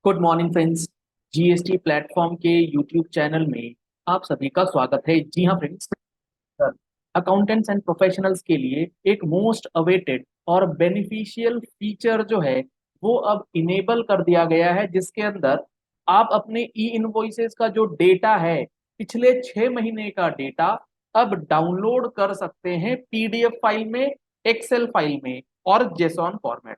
Good morning friends. GST platform के YouTube channel में आप सभी का स्वागत है। जी हाँ फ्रेंड्स, अकाउंटेंट्स एंड प्रोफेशनल्स के लिए एक मोस्ट अवेटेड और बेनिफिशियल फीचर जो है वो अब इनेबल कर दिया गया है, जिसके अंदर आप अपने ई इनवॉइसेस का जो डेटा है, पिछले 6 महीने का डेटा अब डाउनलोड कर सकते हैं पीडीएफ फाइल में, एक्सेल फाइल में और JSON format.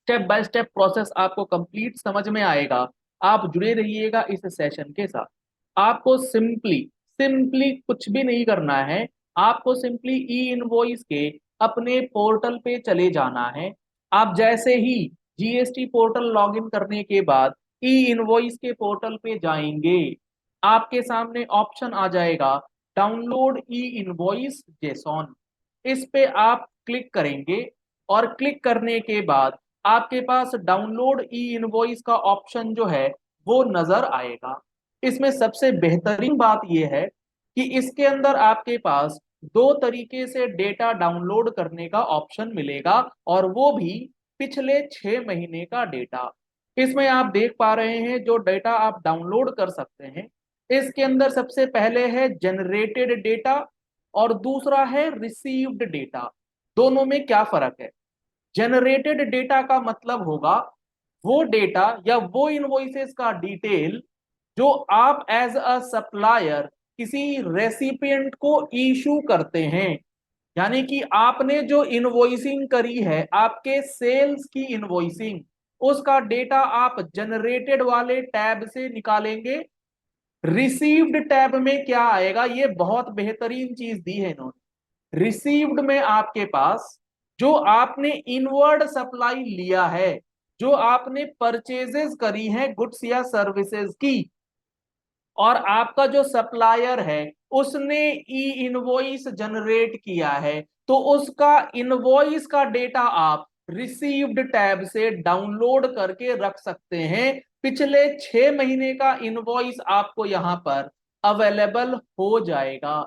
Step by step process आपको कंप्लीट समझ में आएगा। आप जुड़े रहिएगा इस सेशन के साथ। आपको सिंपली सिंपली कुछ भी नहीं करना है। आपको सिंपली ई इनवॉइस के अपने पोर्टल पे चले जाना है। आप जैसे ही जीएसटी पोर्टल लॉगिन करने के बाद ई इनवॉइस के पोर्टल पे जाएंगे, आपके सामने ऑप्शन आ जाएगा डाउनलोड ई इनवॉइस जेसॉन। इस पे आप क्लिक करेंगे और क्लिक करने के बाद आपके पास डाउनलोड ई इनवॉइस का ऑप्शन जो है वो नजर आएगा। इसमें सबसे बेहतरीन बात यह है कि इसके अंदर आपके पास दो तरीके से डेटा डाउनलोड करने का ऑप्शन मिलेगा, और वो भी पिछले 6 महीने का डेटा। इसमें आप देख पा रहे हैं जो डेटा आप डाउनलोड कर सकते हैं। इसके अंदर सबसे पहले है जनरेटेड डेटा और दूसरा है रिसीव्ड डेटा। दोनों में क्या फर्क है? जनरेटेड डेटा का मतलब होगा वो डेटा या वो इनवॉइसेस का डिटेल जो आप एज अ सप्लायर किसी रेसिपिएंट को इशू करते हैं। यानी कि आपने जो इनवॉइसिंग करी है, आपके सेल्स की इनवॉइसिंग, उसका डेटा आप जनरेटेड वाले टैब से निकालेंगे। रिसीव्ड टैब में क्या आएगा, ये बहुत बेहतरीन चीज दी है इन्होंने। रिसीव्ड में आपके पास जो आपने इनवर्ड सप्लाई लिया है, जो आपने परचेजेस करी हैं गुड्स या सर्विसेज की, और आपका जो सप्लायर है उसने ई इनवॉइस जनरेट किया है, तो उसका इनवॉइस का डेटा आप रिसीव्ड टैब से डाउनलोड करके रख सकते हैं। पिछले 6 महीने का इनवॉइस आपको यहां पर अवेलेबल हो जाएगा।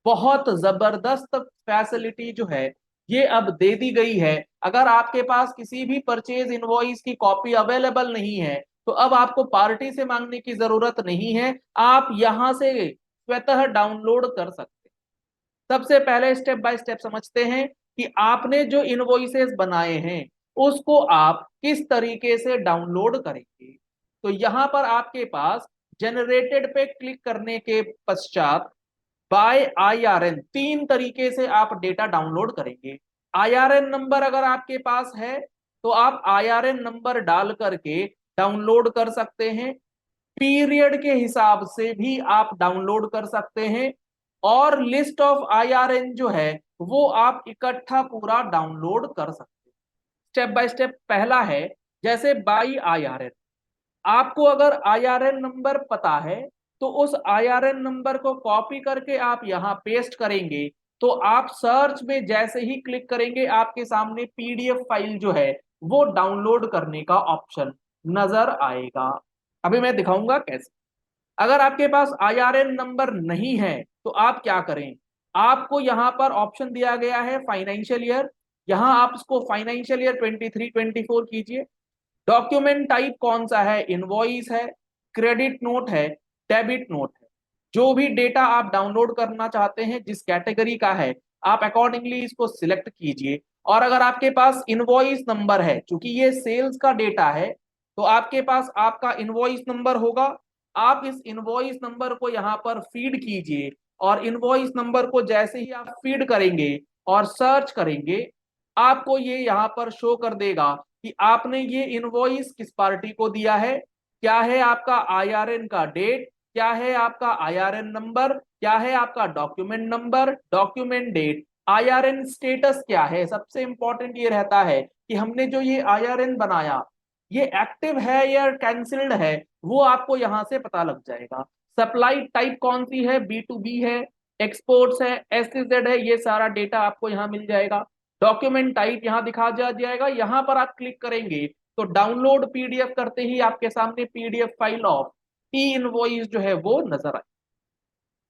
बहुत जबरदस्त फैसिलिटी जो है ये अब दे दी गई है। अगर आपके पास किसी भी परचेज इनवॉइस की कॉपी अवेलेबल नहीं है, तो अब आपको पार्टी से मांगने की जरूरत नहीं है, आप यहां से स्वतः डाउनलोड कर सकते हैं। सबसे पहले स्टेप बाय स्टेप समझते हैं कि आपने जो इनवॉइसेस बनाए हैं उसको आप किस तरीके से डाउनलोड करेंगे। तो यहां पर आपके पास जनरेटेड पे क्लिक करने के पश्चात बाय आईआरएन, तीन तरीके से आप डेटा डाउनलोड करेंगे। आईआरएन नंबर अगर आपके पास है तो आप आईआरएन नंबर डाल करके डाउनलोड कर सकते हैं। पीरियड के हिसाब से भी आप डाउनलोड कर सकते हैं, और लिस्ट ऑफ आईआरएन जो है वो आप इकट्ठा पूरा डाउनलोड कर सकते हैं। स्टेप बाय स्टेप पहला है, जैसे बाई आईआरएन। आपको अगर आईआरएन नंबर पता है तो उस आईआरएन नंबर को कॉपी करके आप यहां पेस्ट करेंगे, तो आप सर्च में जैसे ही क्लिक करेंगे आपके सामने पीडीएफ फाइल जो है वो डाउनलोड करने का ऑप्शन नजर आएगा। अभी मैं दिखाऊंगा कैसे। अगर आपके पास आईआरएन नंबर नहीं है तो आप क्या करें? आपको यहां पर ऑप्शन दिया गया है फाइनेंशियल ईयर। यहां आप इसको फाइनेंशियल ईयर 23-24 कीजिए। डॉक्यूमेंट टाइप कौन सा है? इनवॉइस है, क्रेडिट नोट है, डेबिट नोट है। जो भी डेटा आप डाउनलोड करना चाहते हैं, जिस कैटेगरी का है, आप अकॉर्डिंगली इसको सिलेक्ट कीजिए। और अगर आपके पास इनवॉइस नंबर है, चूंकि ये सेल्स का डेटा है, तो आपके पास आपका इनवॉइस नंबर होगा। आप इस इनवॉइस नंबर को यहाँ पर फीड कीजिए, और इनवॉइस नंबर को जैसे ही आप फीड करेंगे और सर्च करेंगे, आपको ये यहाँ पर शो कर देगा कि आपने ये इनवॉइस किस पार्टी को दिया है, क्या है आपका आईआरएन का डेट, क्या है आपका आईआरएन नंबर, क्या है आपका document number, document date, IRN status क्या है। सबसे इंपॉर्टेंट ये रहता है कि हमने जो ये आईआरएन बनाया ये एक्टिव है या कैंसिल्ड है, वो आपको यहां से पता लग जाएगा। सप्लाई टाइप कौन सी है, बी टू बी है, एक्सपोर्ट्स है, एसईजेड है, ये सारा डेटा आपको यहाँ मिल जाएगा। डॉक्यूमेंट टाइप यहाँ दिखा जाएगा। यहाँ पर आप क्लिक करेंगे तो डाउनलोड पीडीएफ करते ही आपके सामने PDF file of E invoice जो है वो नजर आए।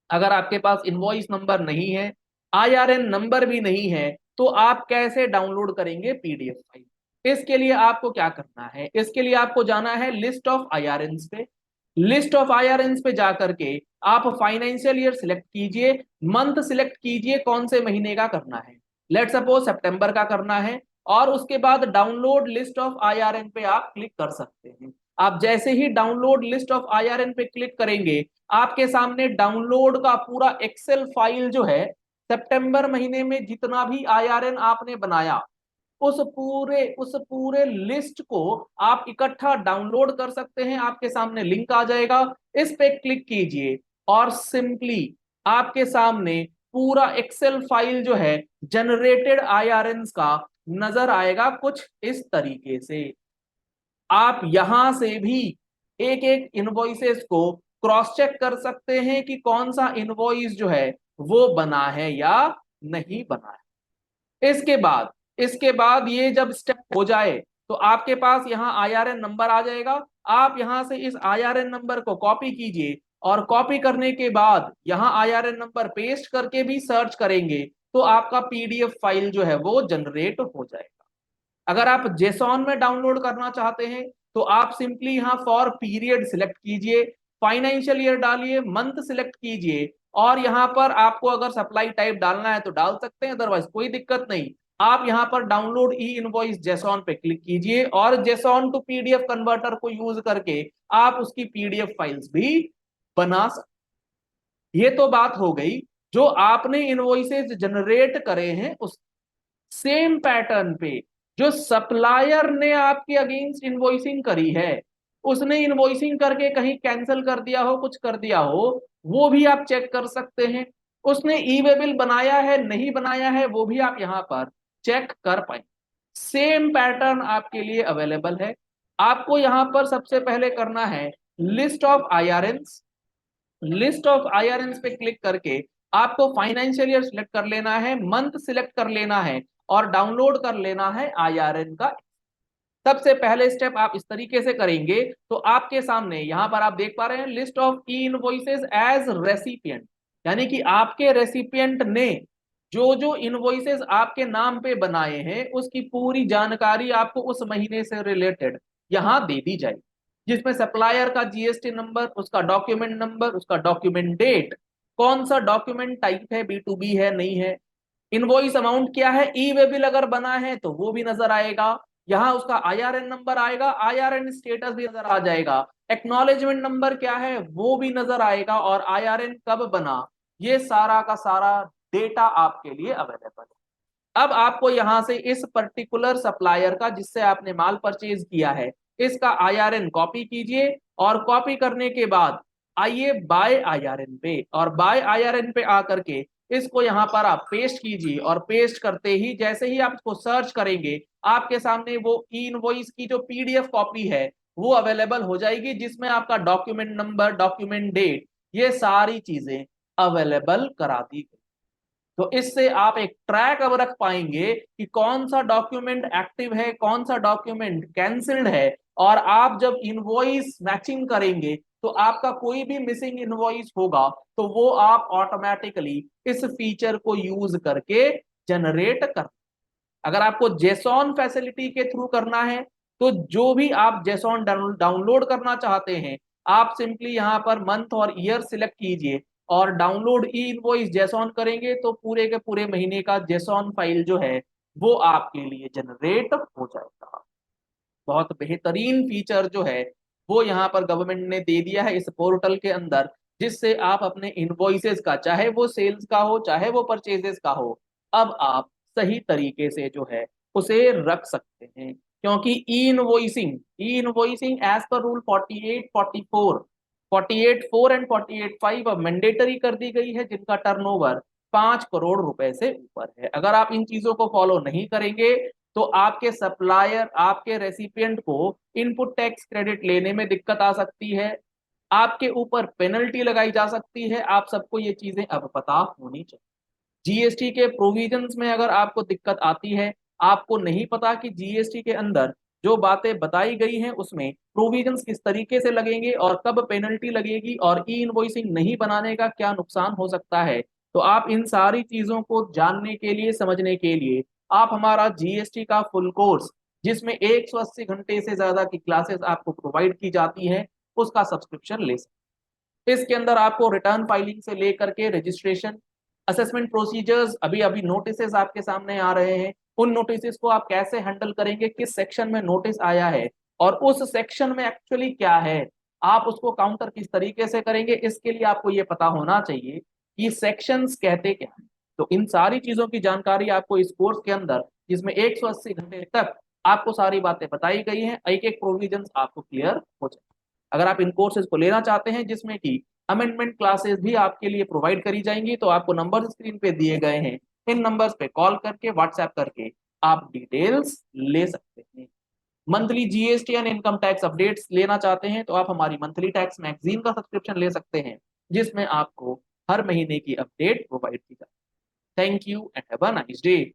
अगर आपके पास इनवॉइस नंबर नहीं है, आईआरएन नंबर भी नहीं है, तो आप कैसे डाउनलोड करेंगे पीडीएफ फाइल? इसके लिए आपको क्या करना है, इसके लिए आपको जाना है लिस्ट ऑफ आईआरएन्स पे। लिस्ट ऑफ आईआरएन्स पे जाकर के आप फाइनेंशियल ईयर सिलेक्ट कीजिए, मंथ सिलेक्ट कीजिए कौन से महीने का करना है, लेट सपोज सितंबर का करना है, और उसके बाद डाउनलोड लिस्ट ऑफ आईआरएन पे आप क्लिक कर सकते हैं। आप जैसे ही डाउनलोड लिस्ट ऑफ आईआरएन पे क्लिक करेंगे, आपके सामने डाउनलोड का पूरा एक्सेल फाइल जो है, सितंबर महीने में जितना भी आईआरएन आपने बनाया उस पूरे लिस्ट को आप इकट्ठा डाउनलोड कर सकते हैं। आपके सामने लिंक आ जाएगा, इस पे क्लिक कीजिए और सिंपली आपके सामने पूरा एक्सेल फाइल जो है जनरेटेड आईआरएन्स का नजर आएगा कुछ इस तरीके से। आप यहां से भी एक एक इनवॉइसेस को क्रॉस चेक कर सकते हैं कि कौन सा इनवॉइस जो है वो बना है या नहीं बना है। इसके बाद ये जब स्टेप हो जाए तो आपके पास यहाँ आईआरएन नंबर आ जाएगा। आप यहां से इस आईआरएन नंबर को कॉपी कीजिए और कॉपी करने के बाद यहाँ आईआरएन नंबर पेस्ट करके भी सर्च करेंगे तो आपका पीडीएफ फाइल जो है वो जनरेट हो जाएगा। अगर आप जेसॉन में डाउनलोड करना चाहते हैं तो आप सिंपली यहाँ फॉर पीरियड सिलेक्ट कीजिए, फाइनेंशियल ईयर डालिए, मंथ सिलेक्ट कीजिए, और यहाँ पर आपको अगर सप्लाई टाइप डालना है तो डाल सकते हैं, अदरवाइज कोई दिक्कत नहीं। आप यहाँ पर डाउनलोड ई इनवॉइस जेसॉन पे क्लिक कीजिए और जेसॉन टू पीडीएफ कन्वर्टर को यूज करके आप उसकी पीडीएफ फाइल्स भी बना सकते। ये तो बात हो गई जो आपने इनवॉइसेस जनरेट करे हैं उस सेम पैटर्न पे जो सप्लायर ने आपके अगेंस्ट इनवॉइसिंग करी है, उसने इनवॉइसिंग करके कहीं कैंसिल कर दिया हो, कुछ कर दिया हो, वो भी आप चेक कर सकते हैं। उसने ई वे बिल बनाया है नहीं बनाया है वो भी आप यहां पर चेक कर पाए। सेम पैटर्न आपके लिए अवेलेबल है। आपको यहां पर सबसे पहले करना है लिस्ट ऑफ आईआरएन्स। लिस्ट ऑफ आईआरएन्स पे क्लिक करके आपको फाइनेंशियल ईयर सिलेक्ट कर लेना है, मंथ सिलेक्ट कर लेना है और डाउनलोड कर लेना है आईआरएन का। सबसे पहले स्टेप आप इस तरीके से करेंगे तो आपके सामने यहां पर आप देख पा रहे हैं list of e invoices as recipient, यानी कि आपके रेसिपिएंट ने जो जो इनवॉइसेस आपके नाम पे बनाए हैं उसकी पूरी जानकारी आपको उस महीने से रिलेटेड यहां दे दी जाएगी, जिसमें सप्लायर का जीएसटी नंबर, उसका डॉक्यूमेंट नंबर, उसका डॉक्यूमेंट डेट, कौन सा डॉक्यूमेंट टाइप है, बी टू बी है नहीं है, इनवॉइस अमाउंट क्या है, ई वे बिल अगर बना है तो वो भी नजर आएगा, यहाँ उसका आईआरएन नंबर आएगा, आईआरएन स्टेटस भी नजर आ जाएगा, एक्नॉलेजमेंट नंबर क्या है वो भी नजर आएगा, और आईआरएन कब बना, ये सारा का सारा डेटा आपके लिए अवेलेबल है। अब आपको यहां से इस पर्टिकुलर सप्लायर का जिससे आपने माल परचेज किया है इसका आईआरएन कॉपी कीजिए, और कॉपी करने के बाद आइए बाय आईआरएन पे, और बाय आईआरएन पे आकर के इसको यहां पर आप पेस्ट कीजिए, और पेस्ट करते ही जैसे ही आप इसको सर्च करेंगे आपके सामने वो ई इनवॉइस की जो पीडीएफ कॉपी है वो अवेलेबल हो जाएगी, जिसमें आपका डॉक्यूमेंट नंबर, डॉक्यूमेंट डेट, ये सारी चीजें अवेलेबल करा दी गई। तो इससे आप एक ट्रैक अब रख पाएंगे कि कौन सा डॉक्यूमेंट एक्टिव है, कौन सा डॉक्यूमेंट कैंसिल्ड है, और आप जब इनवॉइस मैचिंग करेंगे तो आपका कोई भी मिसिंग इनवॉइस होगा तो वो आप ऑटोमेटिकली इस फीचर को यूज करके जनरेट कर। अगर आपको जेसॉन फैसिलिटी के थ्रू करना है तो जो भी आप जेसॉन डाउनलोड करना चाहते हैं आप सिंपली यहां पर मंथ और ईयर सिलेक्ट कीजिए और डाउनलोड ई इनवॉइस जेसॉन करेंगे तो पूरे के पूरे महीने का जेसॉन फाइल जो है वो आपके लिए जनरेट हो जाएगा। बहुत बेहतरीन फीचर जो है वो यहाँ पर गवर्नमेंट ने दे दिया है इस पोर्टल के अंदर, जिससे आप अपने इनवॉइसेस का, चाहे वो सेल्स का हो चाहे वो परचेजेस का हो, अब आप सही तरीके से जो है उसे रख सकते हैं। क्योंकि e invoicing as per rule 48, 44, 48(4) and 48(5) अब मैंडेटरी कर दी गई है जिनका टर्नओवर 5 करोड़ रुपए से ऊपर है। अगर आप इन चीजों को फॉलो नहीं करेंगे तो आपके सप्लायर, आपके रेसिपिएंट को इनपुट टैक्स क्रेडिट लेने में दिक्कत आ सकती है, आपके ऊपर पेनल्टी लगाई जा सकती है। आप सबको ये चीजें अब पता होनी चाहिए। जीएसटी के प्रोविजंस में अगर आपको दिक्कत आती है, आपको नहीं पता कि जीएसटी के अंदर जो बातें बताई गई हैं उसमें प्रोविजंस किस तरीके से लगेंगे और कब पेनल्टी लगेगी और ई इनवॉइसिंग नहीं बनाने का क्या नुकसान हो सकता है, तो आप इन सारी चीजों को जानने के लिए, समझने के लिए आप हमारा जीएसटी का फुल कोर्स जिसमें 180 घंटे से ज्यादा की क्लासेस आपको प्रोवाइड की जाती है, उसका सब्सक्रिप्शन ले सकते हैं। इसके अंदर आपको रिटर्न फाइलिंग से लेकर के रजिस्ट्रेशन, असेसमेंट प्रोसीजर्स, अभी अभी नोटिस आपके सामने आ रहे हैं, उन नोटिस को आप कैसे हैंडल करेंगे, किस सेक्शन में नोटिस आया है और उस सेक्शन में एक्चुअली क्या है, आप उसको काउंटर किस तरीके से करेंगे, इसके लिए आपको ये पता होना चाहिए कि सेक्शंस कहते क्या हैं। तो इन सारी चीजों की जानकारी आपको इस कोर्स के अंदर, जिसमें 180 घंटे तक आपको सारी बातें बताई गई हैं, एक एक प्रोविजन आपको क्लियर हो जाए। अगर आप इन कोर्सेज को लेना चाहते हैं जिसमें कि अमेंडमेंट क्लासेस भी आपके लिए प्रोवाइड करी जाएंगी, तो आपको नंबर स्क्रीन पे दिए गए हैं, इन नंबर्स पे कॉल करके, व्हाट्सएप करके आप डिटेल्स ले सकते हैं। Monthly GST and income tax updates लेना चाहते हैं तो आप हमारी मंथली टैक्स मैगजीन का सब्सक्रिप्शन ले सकते हैं, जिसमें आपको हर महीने की अपडेट प्रोवाइड की जाती है। Thank you and have a nice day.